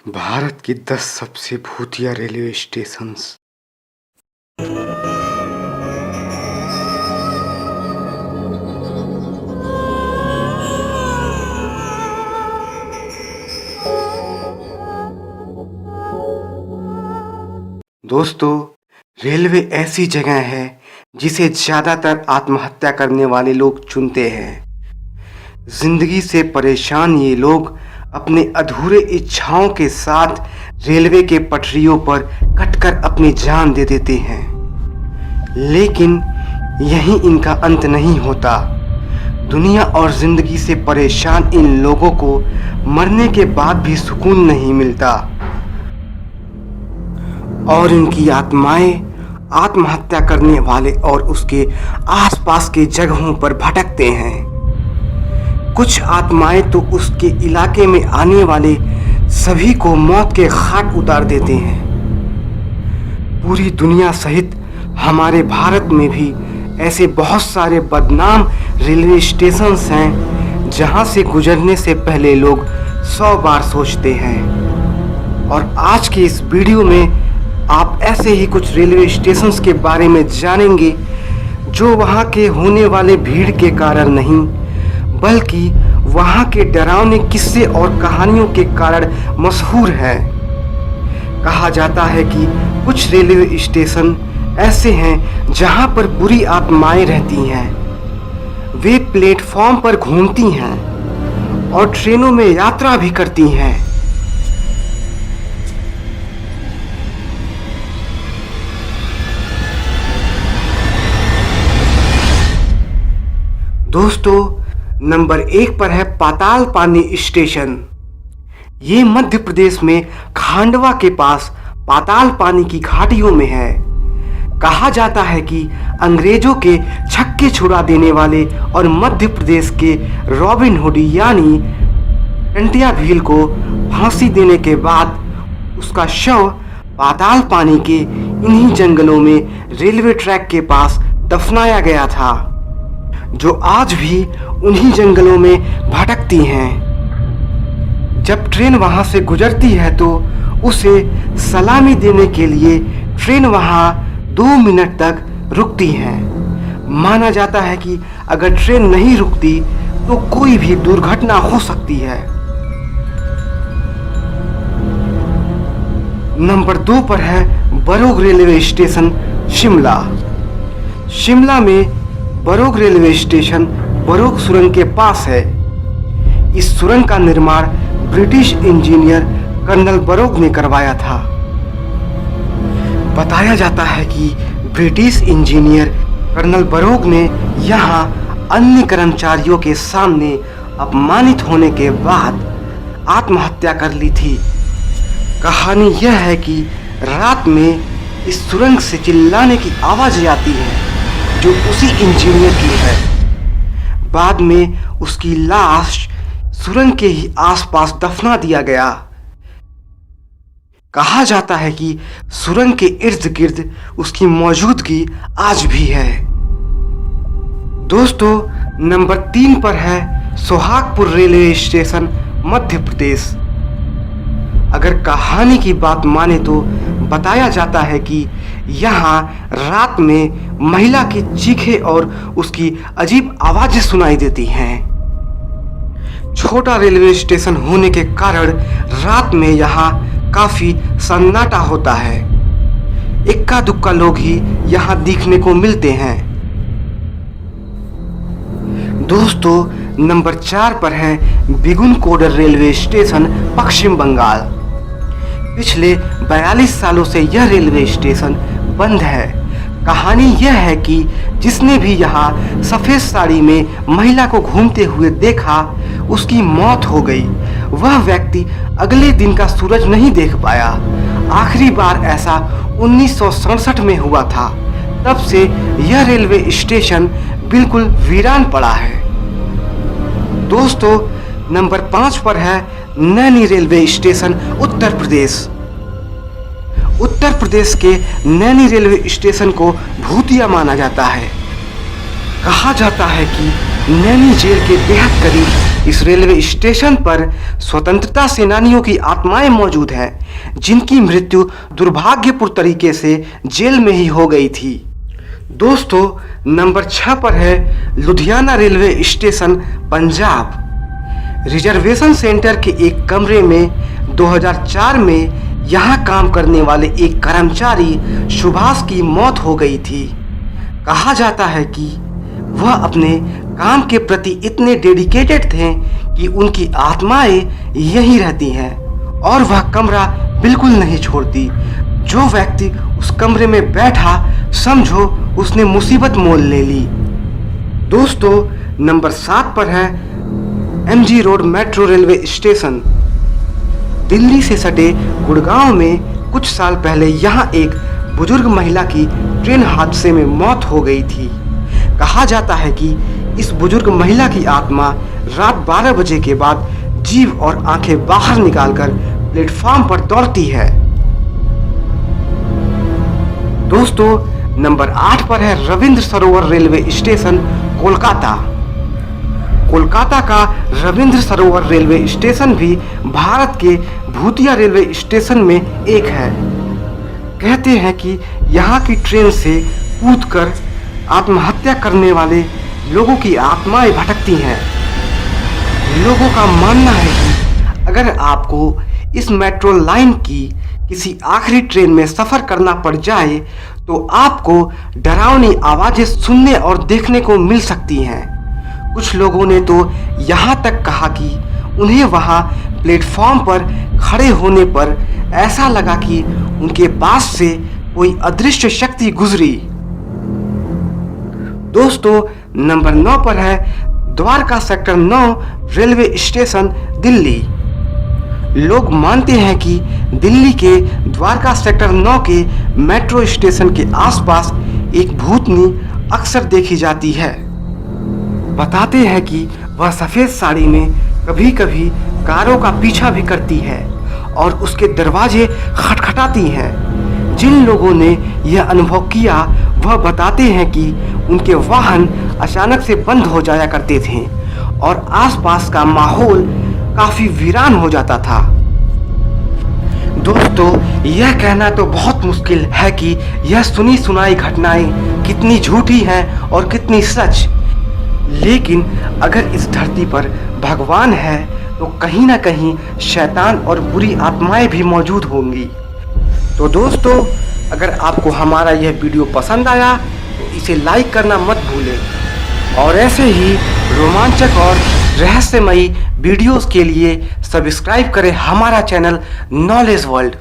भारत की 10 सबसे भूतिया रेलवे स्टेशंस। दोस्तों, रेलवे ऐसी जगह है जिसे ज़्यादातर आत्महत्या करने वाले लोग चुनते हैं। जिंदगी से परेशान ये लोग अपने अधूरे इच्छाओं के साथ रेलवे के पटरियों पर कटकर अपनी जान दे देते हैं। लेकिन यहीं इनका अंत नहीं होता। दुनिया और जिंदगी से परेशान इन लोगों को मरने के बाद भी सुकून नहीं मिलता और इनकी आत्माएं आत्महत्या करने वाले और उसके आसपास के जगहों पर भटकते हैं। कुछ आत्माएं तो उसके इलाके में आने वाले सभी को मौत के घाट उतार देते हैं। पूरी दुनिया सहित हमारे भारत में भी ऐसे बहुत सारे बदनाम रेलवे स्टेशंस हैं जहां से गुजरने से पहले लोग 100 बार सोचते हैं। और आज के इस वीडियो में आप ऐसे ही कुछ रेलवे स्टेशंस के बारे में जानेंगे जो वहां के होने वाले भीड़ के कारण नहीं बल्कि वहां के डरावने किस्से और कहानियों के कारण मशहूर है। कहा जाता है कि कुछ रेलवे स्टेशन ऐसे हैं जहां पर बुरी आत्माएं रहती हैं। वे प्लेटफॉर्म पर घूमती हैं और ट्रेनों में यात्रा भी करती हैं। दोस्तों, नंबर 1 पर है पाताल पानी स्टेशन। ये मध्य प्रदेश में खांडवा के पास पाताल पानी की घाटियों में है। कहा जाता है कि अंग्रेजों के छक्के छुड़ा देने वाले और मध्य प्रदेश के रॉबिन हुड यानी टंटिया भील को फांसी देने के बाद उसका शव पाताल पानी के इन्हीं जंगलों में रेलवे ट्रैक के पास दफनाया गया था, जो आज भी उन्हीं जंगलों में भटकती हैं। जब ट्रेन वहां से गुजरती है तो उसे सलामी देने के लिए ट्रेन वहां 2 मिनट तक रुकती है। माना जाता है कि अगर ट्रेन नहीं रुकती तो कोई भी दुर्घटना हो सकती है। नंबर 2 पर है बरोग रेलवे स्टेशन, शिमला। शिमला में बरोग रेलवे स्टेशन बरोग सुरंग के पास है। इस सुरंग का निर्माण ब्रिटिश इंजीनियर कर्नल बरोग ने करवाया था। बताया जाता है कि ब्रिटिश इंजीनियर कर्नल बरोग ने यहाँ अन्य कर्मचारियों के सामने अपमानित होने के बाद आत्महत्या कर ली थी। कहानी यह है कि रात में इस सुरंग से चिल्लाने की आवाज आती है जो उसी इंजीनियर की है। बाद में उसकी लाश सुरंग के ही आसपास दफना दिया गया। कहा जाता है कि सुरंग के इर्द गिर्द उसकी मौजूदगी आज भी है। दोस्तों, नंबर 3 पर है सोहागपुर रेलवे स्टेशन, मध्य प्रदेश। अगर कहानी की बात माने तो बताया जाता है कि यहाँ रात में महिला की चीखें और उसकी अजीब आवाजें सुनाई देती हैं। छोटा रेलवे स्टेशन होने के कारण रात में यहाँ काफी सन्नाटा होता है। इक्का दुक्का लोग ही यहाँ दिखने को मिलते हैं। दोस्तों, नंबर 4 पर है बिगुन कोडर रेलवे स्टेशन, पश्चिम बंगाल। पिछले 42 सालों से यह रेलवे स्टेशन बंद है। कहानी यह है कि जिसने भी यहाँ सफ़ेद साड़ी में महिला को घूमते हुए देखा उसकी मौत हो गई। वह व्यक्ति अगले दिन का सूरज नहीं देख पाया। आखिरी बार ऐसा 1967 में हुआ था। तब से यह रेलवे स्टेशन बिल्कुल वीरान पड़ा है। दोस्तों, नंबर 5 पर है नैनी रेलवे स्टेशन, उत्तर प्रदेश। उत्तर प्रदेश के नैनी रेलवे स्टेशन को भूतिया माना जाता है। कहा जाता है कि नैनी जेल के बेहद करीब इस रेलवे स्टेशन पर स्वतंत्रता सेनानियों की आत्माएं मौजूद हैं, जिनकी मृत्यु दुर्भाग्यपूर्ण तरीके से जेल में ही हो गई थी। दोस्तों, नंबर 6 पर है Ludhiana railway station, Punjab. Reservation centre के एक कमरे में 2004 में यहाँ काम करने वाले एक कर्मचारी सुभाष की मौत हो गई थी। कहा जाता है कि वह अपने काम के प्रति इतने डेडिकेटेड थे कि उनकी आत्माएं यहीं रहती हैं और वह कमरा बिल्कुल नहीं छोड़ती। जो व्यक्ति उस कमरे में बैठा, समझो उसने मुसीबत मोल ले ली। दोस्तों, नंबर 7 पर है MG road metro railway station. Delhi से सटे गुड़गांव में कुछ साल पहले यहाँ एक बुजुर्ग महिला की ट्रेन हादसे में मौत हो गई थी। कहा जाता है कि इस बुजुर्ग महिला की आत्मा रात 12 बजे के बाद जीभ और आंखें बाहर निकालकर प्लेटफॉर्म पर दौड़ती है। दोस्तों, नंबर 8 पर है रविंद्र सरोवर रेलवे स्टेशन, कोलकाता। कोलकाता का रविंद्र सरोवर रेलवे स्टेशन भी भारत के भूतिया रेलवे स्टेशन में एक है। कहते हैं कि यहाँ की ट्रेन से कूदकर आत्महत्या करने वाले लोगों की आत्माएं भटकती हैं। लोगों का मानना है कि अगर आपको इस मेट्रो लाइन की किसी आखिरी ट्रेन में सफ़र करना पड़ जाए तो आपको डरावनी आवाज़ें सुनने और देखने को मिल सकती हैं। कुछ लोगों ने तो यहाँ तक कहा कि उन्हें वहाँ प्लेटफॉर्म पर खड़े होने पर ऐसा लगा कि उनके पास से कोई अदृश्य शक्ति गुजरी। दोस्तों, नंबर 9 पर है Dwarka sector 9 railway station, Delhi. लोग मानते हैं कि दिल्ली के द्वारका सेक्टर 9 के मेट्रो स्टेशन के आसपास एक भूतनी अक्सर देखी जाती है। बताते हैं कि वह सफ़ेद साड़ी में कभी कभी कारों का पीछा भी करती है और उसके दरवाजे खटखटाती हैं। जिन लोगों ने यह अनुभव किया वह बताते हैं कि उनके वाहन अचानक से बंद हो जाया करते थे और आसपास का माहौल काफ़ी वीरान हो जाता था। दोस्तों, यह कहना तो बहुत मुश्किल है कि यह सुनी सुनाई घटनाएं कितनी झूठी हैं और कितनी सच। लेकिन अगर इस धरती पर भगवान है तो कहीं ना कहीं शैतान और बुरी आत्माएं भी मौजूद होंगी। तो दोस्तों, अगर आपको हमारा यह वीडियो पसंद आया तो इसे लाइक करना मत भूलें और ऐसे ही रोमांचक और रहस्यमयी वीडियोस के लिए सब्सक्राइब करें हमारा चैनल नॉलेज वर्ल्ड।